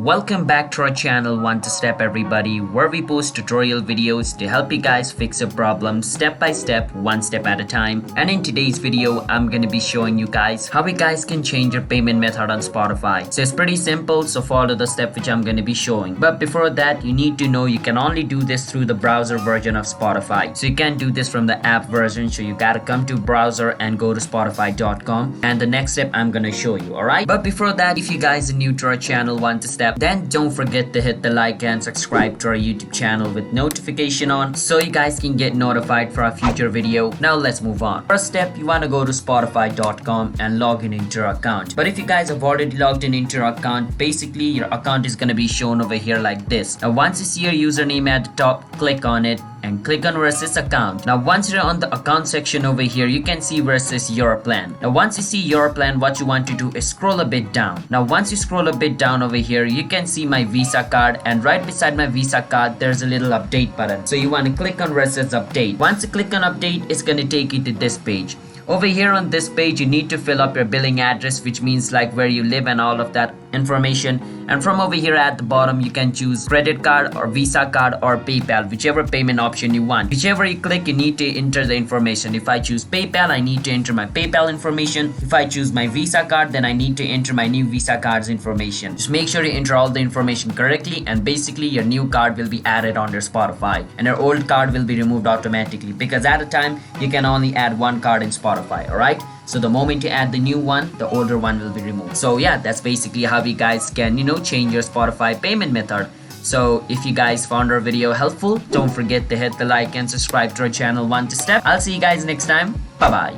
Welcome back to our channel One to Step everybody, where we post tutorial videos to help you guys fix your problems step by step, one step at a time. And in today's video, I'm gonna be showing you guys how you guys can change your payment method on Spotify. So it's pretty simple, so follow the step which I'm gonna be showing. But before that, you need to know you can only do this through the browser version of Spotify. So you can't do this from the app version, so you gotta come to browser and go to spotify.com. And the next step I'm gonna show you, alright? But before that, if you guys are new to our channel One to Step, then don't forget to hit the like and subscribe to our YouTube channel with notification on so you guys can get notified for our future video. Now let's move on. First step, you want to go to spotify.com and log in into your account. But if you guys have already logged in into your account, basically your account is going to be shown over here like this. Now once you see your username at the top, click on it and click on where it says account. Now once you're on the account section over here, you can see where it says your plan. Now once you see your plan, what you want to do is scroll a bit down. Now once you scroll a bit down over here, you can see my Visa card, and right beside my Visa card there's a little update button. So you want to click on where it says update. Once you click on update, it's going to take you to this page. Over here on this page, you need to fill up your billing address, which means like where you live and all of that information. And from over here at the bottom, you can choose credit card or Visa card or PayPal, whichever payment option you want. Whichever you click, you need to enter the information. If I choose PayPal, I need to enter my PayPal information. If I choose my Visa card, then I need to enter my new Visa card's information. Just make sure you enter all the information correctly, and basically your new card will be added on your Spotify and your old card will be removed automatically, because at a time you can only add one card in Spotify, alright? So the moment you add the new one, the older one will be removed. So yeah, that's basically how you guys can, change your Spotify payment method. So if you guys found our video helpful, don't forget to hit the like and subscribe to our channel One to Step. I'll see you guys next time. Bye bye.